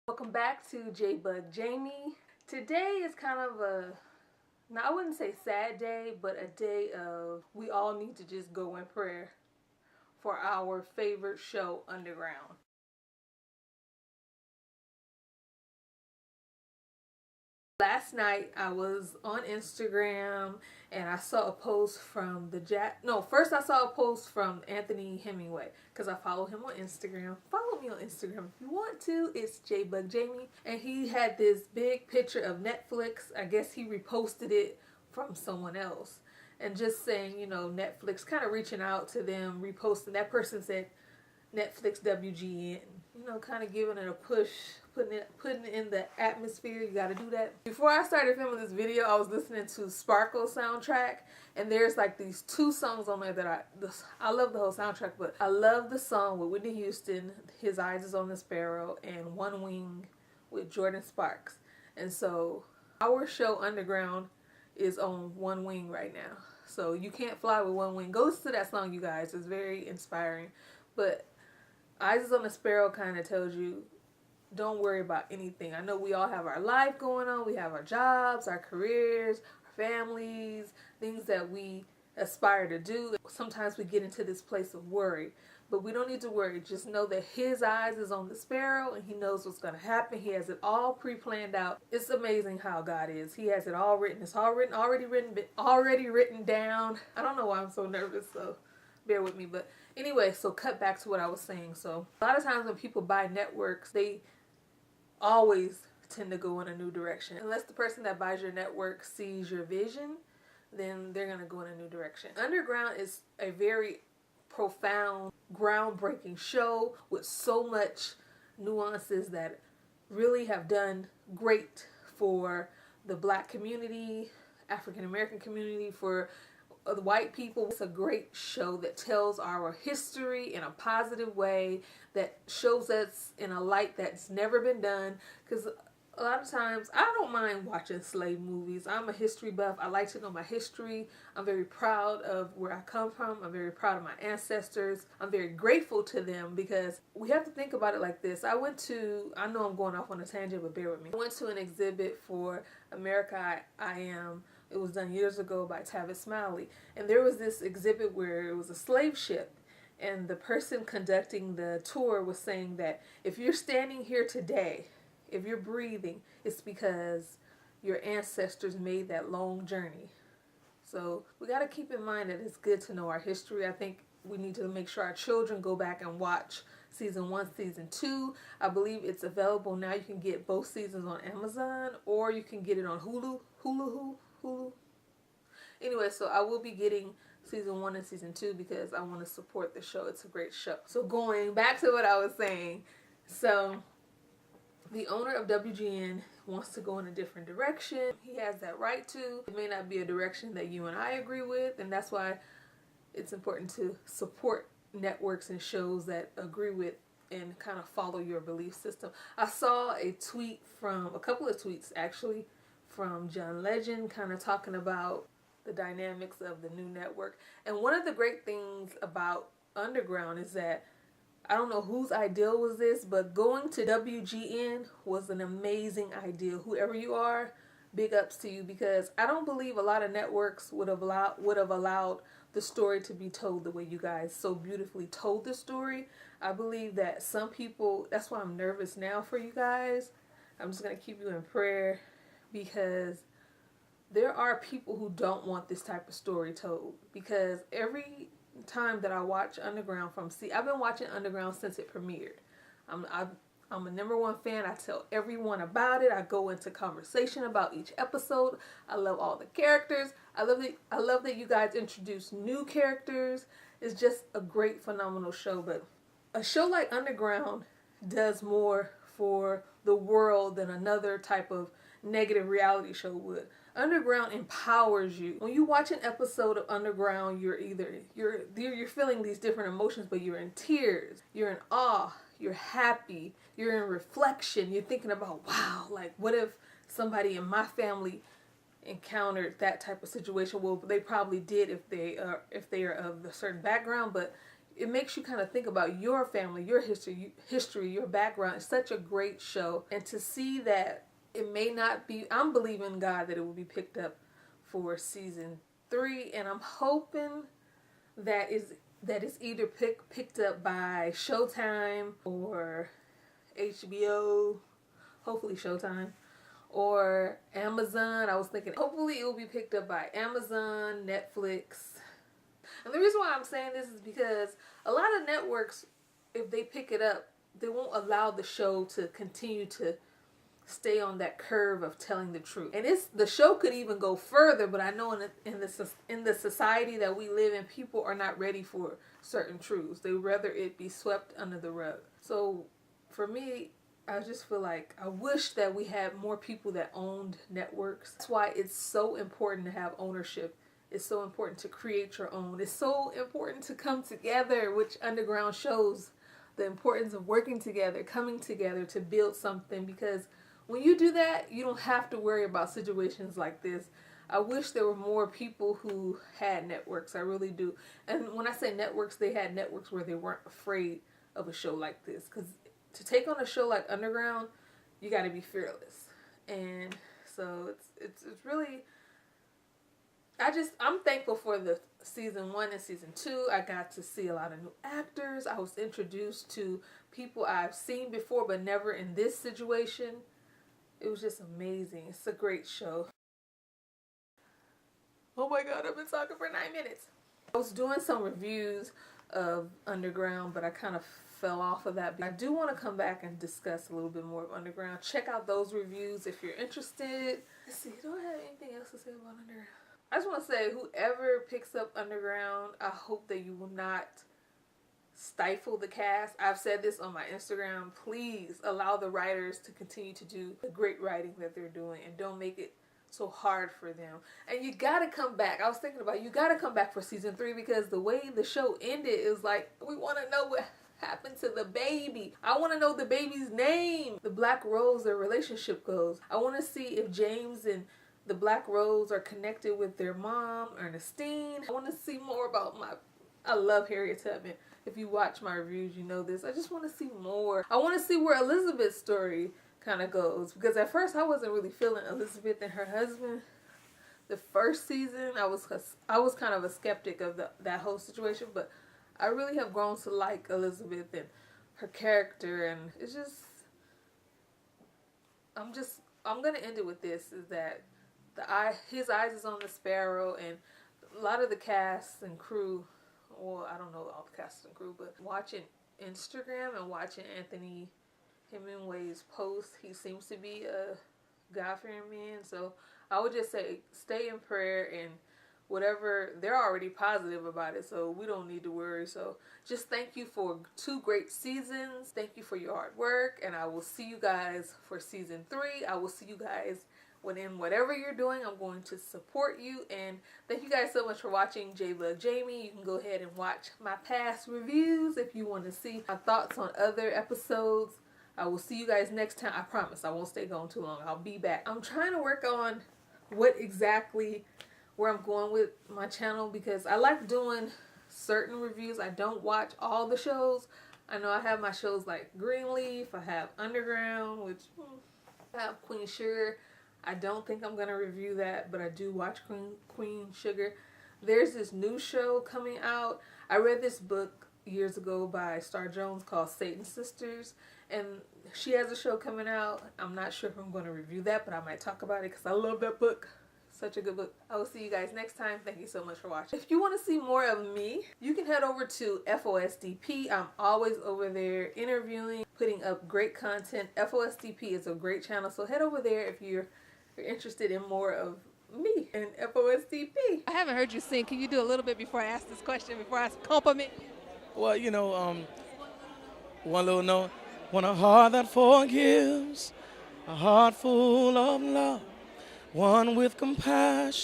Welcome back to J-Bug Jamie. Today is kind of now I wouldn't say sad day, but a day of we all need to just go in prayer for our favorite show, Underground. Last night I was on Instagram and I saw a post from first I saw a post from Anthony Hemingway because I follow him on Instagram. Follow me on Instagram if you want to. It's JBugJamie. And he had this big picture of Netflix. I guess he reposted it from someone else. And just saying, Netflix kind of reaching out to them, reposting. That person said Netflix WGN, kind of giving it a push, putting it in the atmosphere. You got to do that. Before I started filming this video, I was listening to Sparkle soundtrack, and there's like these two songs on there that I love the whole soundtrack, but I love the song with Whitney Houston, His Eyes Is on the Sparrow, and One Wing with Jordan Sparks. And so our show Underground is on One Wing right now. So you can't fly with one wing. Go listen to that song, you guys. It's very inspiring. But Eyes Is on the Sparrow kind of tells you, don't worry about anything. I know we all have our life going on. We have our jobs, our careers, our families, things that we aspire to do. Sometimes we get into this place of worry, but we don't need to worry. Just know that His eyes is on the sparrow and He knows what's going to happen. He has it all pre-planned out. It's amazing how God is. He has it all written. It's all written, already written down. I don't know why I'm so nervous, so bear with me. But anyway, so cut back to what I was saying. So a lot of times when people buy networks, they always tend to go in a new direction. Unless the person that buys your network sees your vision, then they're going to go in a new direction. Underground is a very profound, groundbreaking show with so much nuances that really have done great for the Black community, African American community, for the white people. It's a great show that tells our history in a positive way, that shows us in a light that's never been done. Because a lot of times I don't mind watching slave movies. I'm a history buff. I like to know my history. I'm very proud of where I come from. I'm very proud of my ancestors. I'm very grateful to them, because we have to think about it like this. I know I'm going off on a tangent, but bear with me. I went to an exhibit for America I Am. It was done years ago by Tavis Smiley. And there was this exhibit where it was a slave ship. And the person conducting the tour was saying that if you're standing here today, if you're breathing, it's because your ancestors made that long journey. So we got to keep in mind that it's good to know our history. I think we need to make sure our children go back and watch season 1, season 2. I believe it's available now. You can get both seasons on Amazon, or you can get it on Hulu. Anyway, so I will be getting season 1 and season 2 because I want to support the show. It's a great show. So going back to what I was saying, so the owner of WGN wants to go in a different direction. He has that right to. It may not be a direction that you and I agree with, and that's why it's important to support networks and shows that agree with and kind of follow your belief system. I saw a couple of tweets actually, from John Legend, kind of talking about the dynamics of the new network. And one of the great things about Underground is that, I don't know whose idea was this, but going to WGN was an amazing idea. Whoever you are, big ups to you, because I don't believe a lot of networks would have allowed the story to be told the way you guys so beautifully told the story. I believe that some people, that's why I'm nervous now for you guys. I'm just going to keep you in prayer, because there are people who don't want this type of story told. Because every time that I watch Underground I've been watching Underground since it premiered. I'm a #1 fan. I tell everyone about it. I go into conversation about each episode. I love all the characters. I love that you guys introduce new characters. It's just a great, phenomenal show. But a show like Underground does more for the world than another type of negative reality show would. Underground empowers you. When you watch an episode of Underground, you're feeling these different emotions, but you're in tears, you're in awe, you're happy, you're in reflection. You're thinking about, wow, like what if somebody in my family encountered that type of situation? Well, they probably did if they are of a certain background, but it makes you kind of think about your family, your history, your background. It's such a great show. And to see that it may not be, I'm believing God that it will be picked up for season 3. And I'm hoping that it's either picked up by Showtime or HBO, hopefully Showtime, or Amazon. I was thinking hopefully it will be picked up by Amazon, Netflix. And the reason why I'm saying this is because a lot of networks, if they pick it up, they won't allow the show to continue to stay on that curve of telling the truth. And the show could even go further, but I know in the society that we live in, people are not ready for certain truths. They rather it be swept under the rug. So for me, I just feel like I wish that we had more people that owned networks. That's why it's so important to have ownership. It's so important to create your own. It's so important to come together, which Underground shows the importance of working together, coming together to build something, because when you do that, you don't have to worry about situations like this. I wish there were more people who had networks. I really do. And when I say networks, they had networks where they weren't afraid of a show like this. Because to take on a show like Underground, you got to be fearless. And so it's really, I'm thankful for the season 1 and season 2. I got to see a lot of new actors. I was introduced to people I've seen before, but never in this situation. It was just amazing. It's a great show. Oh my God, I've been talking for 9 minutes. I was doing some reviews of Underground, but I kind of fell off of that. I do want to come back and discuss a little bit more of Underground. Check out those reviews if you're interested. Let's see, do I have anything else to say about Underground? I just want to say, whoever picks up Underground, I hope that you will not stifle the cast. I've said this on my Instagram. Please allow the writers to continue to do the great writing that they're doing, and don't make it so hard for them. And you gotta come back. I was thinking about, you gotta come back for season 3, because the way the show ended is like, we want to know what happened to the baby. I want to know the baby's name. The Black Rose, their relationship goes. I want to see if James and the Black Rose are connected with their mom, Ernestine. I want to see more about I love Harriet Tubman. If you watch my reviews, you know this. I just want to see more. I want to see where Elizabeth's story kind of goes, because at first I wasn't really feeling Elizabeth and her husband. The first season, I was kind of a skeptic of that whole situation, but I really have grown to like Elizabeth and her character, and it's just, I'm gonna end it with this, is that his eyes is on the sparrow, and a lot of the cast and crew, well, I don't know all the cast and crew, but watching Instagram and watching Anthony Hemingway's posts, he seems to be a God-fearing man. So I would just say, stay in prayer, and whatever, they're already positive about it, so we don't need to worry. So just thank you for 2 great seasons. Thank you for your hard work, and I will see you guys for season 3. I will see you guys in whatever you're doing. I'm going to support you, and thank you guys so much for watching J-Bug Jamie. You can go ahead and watch my past reviews if you want to see my thoughts on other episodes. I will see you guys next time. I promise I won't stay gone too long. I'll be back. I'm trying to work on where I'm going with my channel, because I like doing certain reviews. I don't watch all the shows. I know I have my shows like Greenleaf. I have Underground, which I have Queen Sugar. I don't think I'm going to review that, but I do watch Queen Sugar. There's this new show coming out. I read this book years ago by Star Jones called Satan's Sisters, and she has a show coming out. I'm not sure if I'm going to review that, but I might talk about it because I love that book. Such a good book. I will see you guys next time. Thank you so much for watching. If you want to see more of me, you can head over to FOSDP. I'm always over there interviewing, putting up great content. FOSDP is a great channel, so head over there if you're interested in more of me and FOSDP. I haven't heard you sing. Can you do a little bit before I ask this question, before I compliment you? Well, you know, one little note. Want a heart that forgives, a heart full of love, one with compassion.